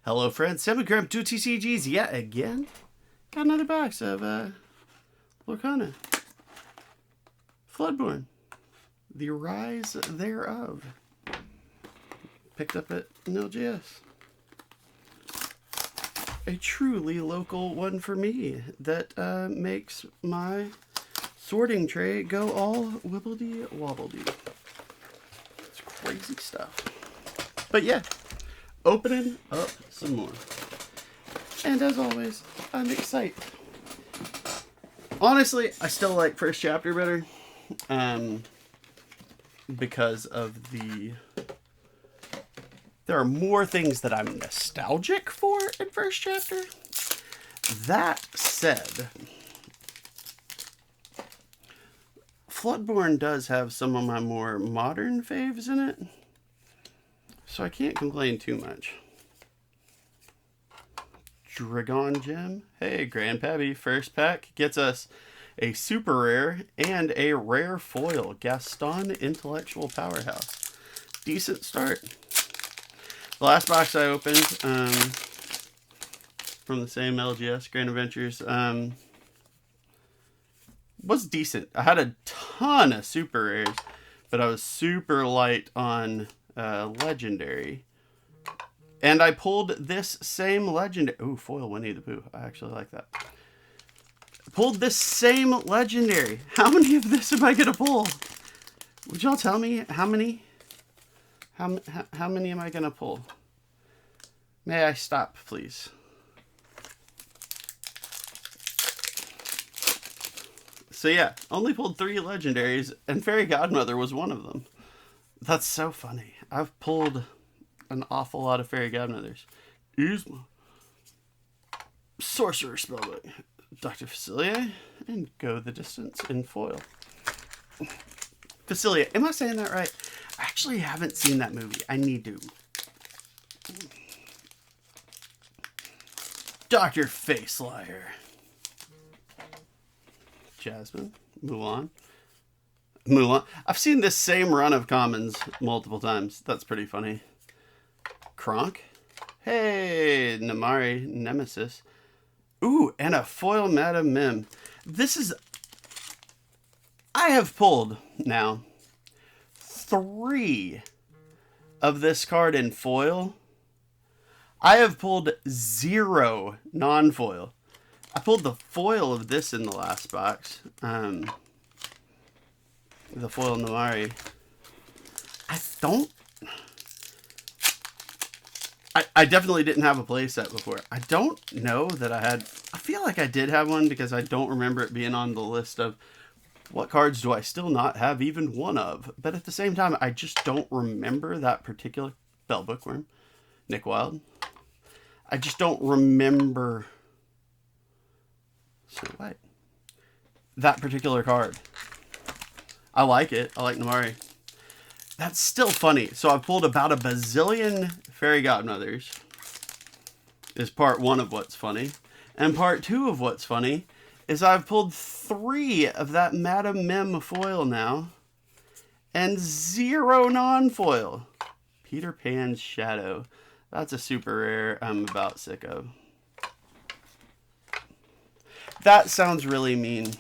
Hello friends, 7 gram 2 TCGs yet again. Got another box of Lorcana. Floodborn. The Rise thereof. Picked up at LGS. A truly local one for me that makes my sorting tray go all wibbledy wobbledy. It's crazy stuff. But yeah, opening up some more. And as always, I'm excited. Honestly, I still like first chapter better. Because of there are more things that I'm nostalgic for in first chapter. That said, Floodborn does have some of my more modern faves in it. So I can't complain too much. Dragon Gem. Hey, Grandpappy. First pack gets us a super rare and a rare foil. Gaston Intellectual Powerhouse. Decent start. The last box I opened from the same LGS, Grand Adventures, was decent. I had a ton of super rares, but I was super light on legendary. And I pulled this same legendary. Ooh, foil Winnie the Pooh. I actually like that. Pulled this same legendary. How many of this am I gonna pull? Would y'all tell me how many? How many am I gonna pull? May I stop, please? So yeah, only pulled 3 legendaries, and Fairy Godmother was one of them. That's so funny. I've pulled an awful lot of Fairy Godmothers. Yzma. Sorcerer Spellbook. Dr. Facilier. And Go the Distance in foil. Facilier. Am I saying that right? I actually haven't seen that movie. I need to. Dr. Facelier. Jasmine. Mulan. I've seen this same run of commons multiple times. That's pretty funny. Kronk. Hey, Namari Nemesis. Ooh, and a foil Madam Mim. This is... I have pulled now 3 of this card in foil. I have pulled 0 non-foil. I pulled the foil of this in the last box. The foil Namari. I definitely didn't have a playset before. I don't know that I had... I feel like I did have one because I don't remember it being on the list of what cards do I still not have even one of. But at the same time, I just don't remember that particular... Bell Bookworm. Nick Wilde. I just don't remember... Snow White. That particular card. I like it. I like Namari. That's still funny. So I pulled about a bazillion Fairy Godmothers. Is part 1 of what's funny. And part 2 of what's funny is I've pulled 3 of that Madam Mim foil now. And 0 non-foil. Peter Pan's Shadow. That's a super rare I'm about sick of. That sounds really mean.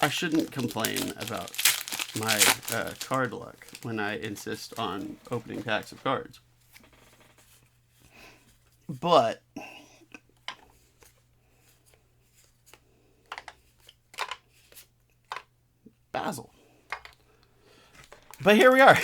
I shouldn't complain about my card luck when I insist on opening packs of cards. But Basil. But here we are.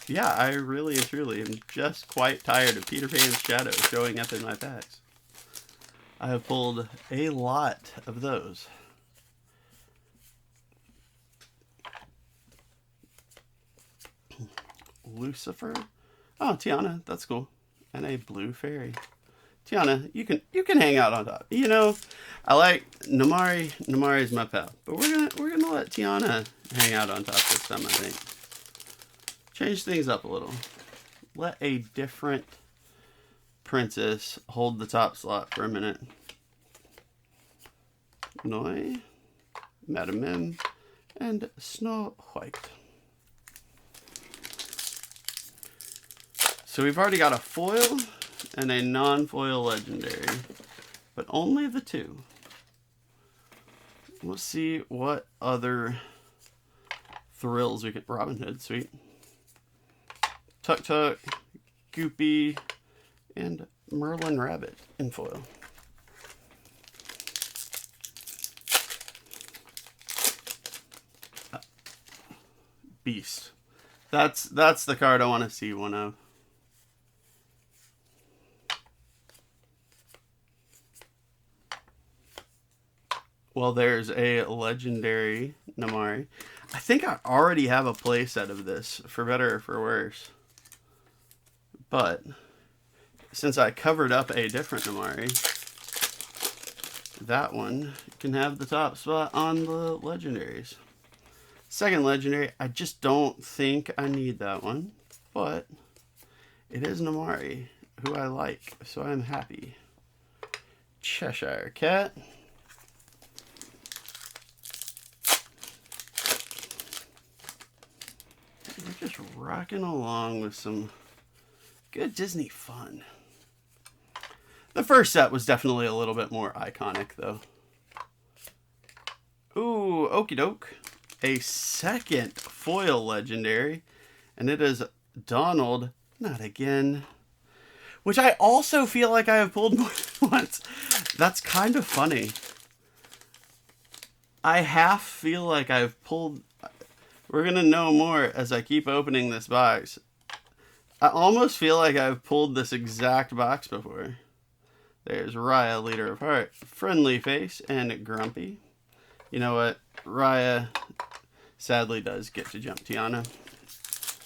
Yeah, I really and truly am just quite tired of Peter Pan's Shadow showing up in my packs. I have pulled a lot of those. Lucifer. Oh, Tiana, that's cool. And a blue fairy. Tiana, you can hang out on top. You know, I like Namari. Namari's my pal. But we're gonna let Tiana hang out on top this time, I think. Change things up a little. Let a different princess hold the top slot for a minute. Noi, Madam Mim, and Snow White. So we've already got a foil and a non-foil legendary, but only the two. We'll see what other thrills we get. Robin Hood, sweet. Tuk Tuk, Goopy, and Merlin Rabbit in foil. Beast. That's the card I want to see one of. Well, there's a legendary Namari. I think I already have a playset of this, for better or for worse. But since I covered up a different Namari, that one can have the top spot on the legendaries. Second legendary, I just don't think I need that one, but it is Namari, who I like, so I'm happy. Cheshire Cat. We're just rocking along with some good Disney fun. The first set was definitely a little bit more iconic, though. Ooh, okie doke. A second foil legendary, and it is Donald, not again. Which I also feel like I have pulled more than once. That's kind of funny. I half feel like I've pulled... We're going to know more as I keep opening this box. I almost feel like I've pulled this exact box before. There's Raya, Leader of Heart, Friendly Face, and Grumpy. You know what? Raya sadly does get to jump Tiana.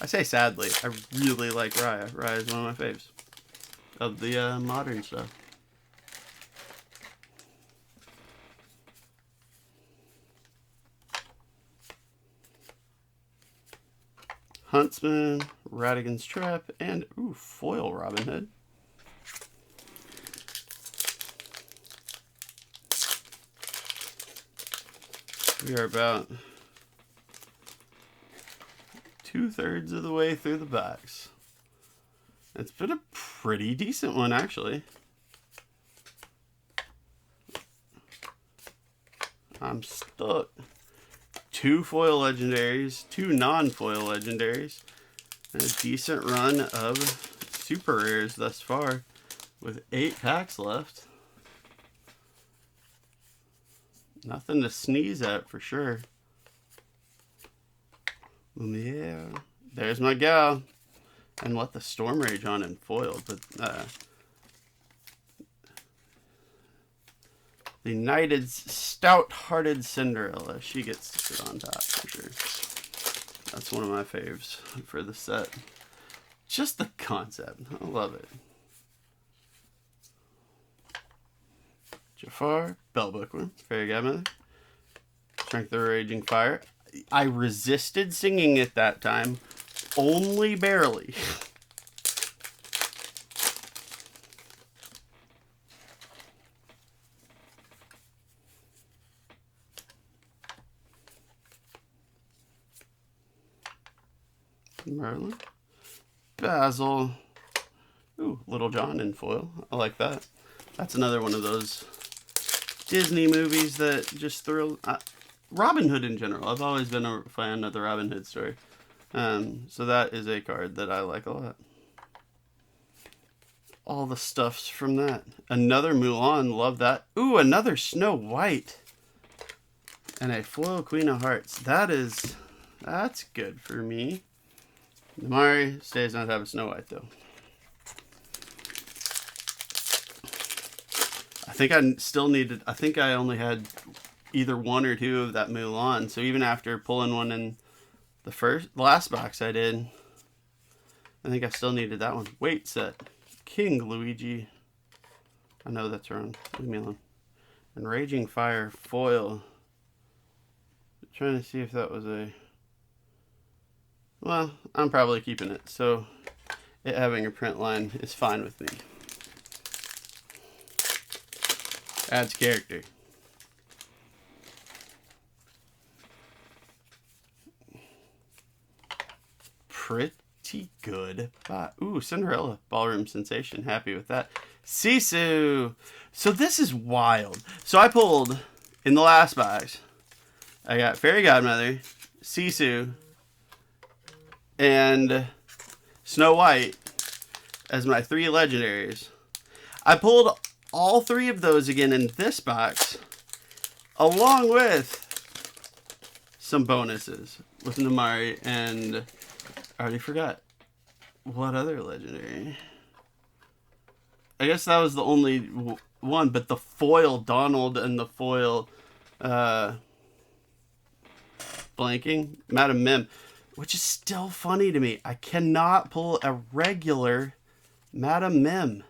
I say sadly. I really like Raya. Raya is one of my faves of the modern stuff. Huntsman, Radigan's Trap, and ooh, foil Robin Hood. We are about 2/3 of the way through the box. It's been a pretty decent one, actually. I'm stuck. 2 foil legendaries, 2 non-foil legendaries, and a decent run of super rares thus far, with 8 packs left. Nothing to sneeze at for sure. Yeah, there's my gal. And let the Storm Rage on in foil, but the knighted, stout-hearted Cinderella. She gets to sit on top for sure. That's one of my faves for the set. Just the concept. I love it. Jafar, Bell Bookworm, Fairy Godmother, Strength of the Raging Fire. I resisted singing it that time, only barely. Merlin, Basil, ooh, Little John in foil. I like that. That's another one of those Disney movies that just thrill. Robin Hood in general. I've always been a fan of the Robin Hood story. So that is a card that I like a lot. All the stuffs from that. Another Mulan. Love that. Ooh, another Snow White. And a foil Queen of Hearts. That's good for me. Namari stays on top of Snow White, though. I think I only had either 1 or 2 of that Mulan. So even after pulling one in the last box I did, I think I still needed that one. Wait set. King Luigi. I know that's wrong. Leave me alone. And Raging Fire foil. I'm trying to see if that was a... Well, I'm probably keeping it. So it having a print line is fine with me. Adds character. Pretty pretty good. Ooh, Cinderella, Ballroom Sensation. Happy with that. Sisu. So this is wild. So I pulled, in the last box, I got Fairy Godmother, Sisu, and Snow White as my 3 legendaries. I pulled all 3 of those again in this box, along with some bonuses with Namari, and I already forgot what other legendary. I guess that was the only one, but the foil Donald and the foil blanking Madam Mim, which is still funny to me. I cannot pull a regular Madam Mim.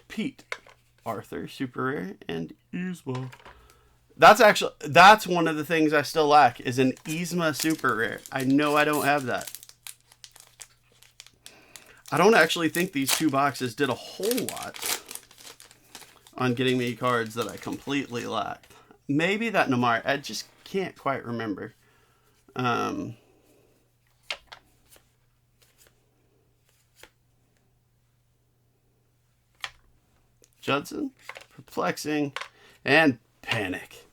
Pete, Arthur, super rare, and Yzma. That's one of the things I still lack, is an Yzma super rare. I know I don't have that. I don't actually think these 2 boxes did a whole lot on getting me cards that I completely lacked. Maybe that Namari. I just can't quite remember. Judson, Perplexing, and Panic.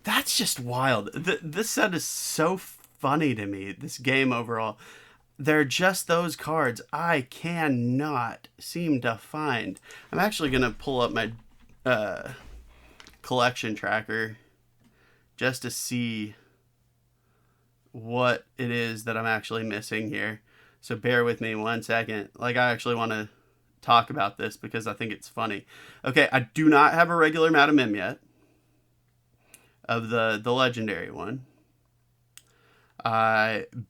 That's just wild. This set is so funny to me, this game overall. They're just those cards I cannot seem to find. I'm actually going to pull up my collection tracker just to see what it is that I'm actually missing here. So bear with me 1 second. Like, I actually want to talk about this because I think it's funny. Okay, I do not have a regular Madam Mim yet of the legendary one.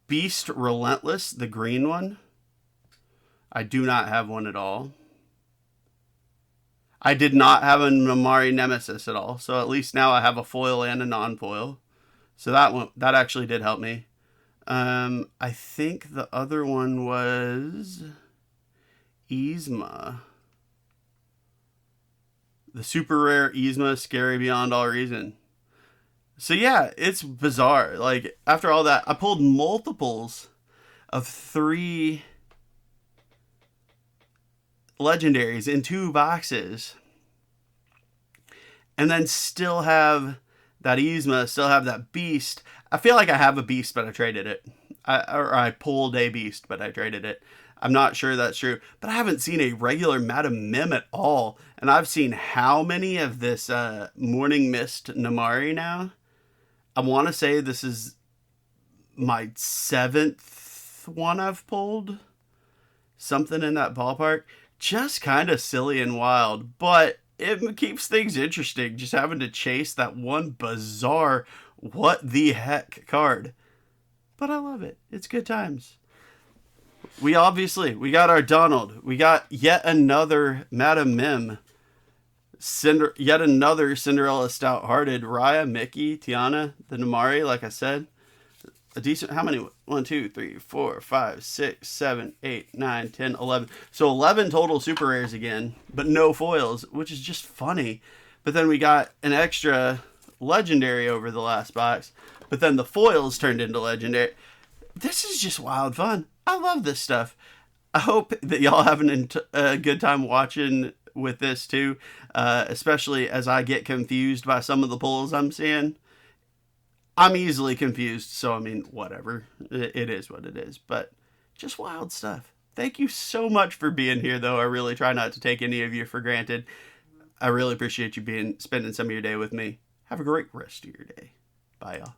Beast Relentless, the green one. I do not have one at all. I did not have a Namari Nemesis at all. So at least now I have a foil and a non-foil. So that actually did help me. I think the other one was Yzma. The super rare Yzma, scary beyond all reason. So yeah, it's bizarre. Like, after all that, I pulled multiples of 3 legendaries in 2 boxes. And then still have that Yzma, still have that Beast. I feel like I have a Beast, but I traded it. I pulled a Beast, but I traded it. I'm not sure that's true. But I haven't seen a regular Madam Mim at all. And I've seen how many of this Morning Mist Namari now? I want to say this is my 7th one I've pulled. Something in that ballpark. Just kind of silly and wild. But it keeps things interesting. Just having to chase that one bizarre what the heck card. But I love it. It's good times. We got our Donald. We got yet another Madam Mim. Yet another Cinderella Stout-Hearted. Raya, Mickey, Tiana, the Namari, like I said. A decent, how many? 1, 2, 3, 4, 5, 6, 7, 8, 9, 10, 11. So 11 total super rares again, but no foils, which is just funny. But then we got an extra legendary over the last box, but then the foils turned into legendary. This is just wild fun. I love this stuff. I hope that y'all having a good time watching with this too, especially as I get confused by some of the pulls I'm seeing. I'm easily confused, so I mean, whatever. It is what it is, but just wild stuff. Thank you so much for being here, though. I really try not to take any of you for granted. I really appreciate you spending some of your day with me. Have a great rest of your day. Bye, y'all.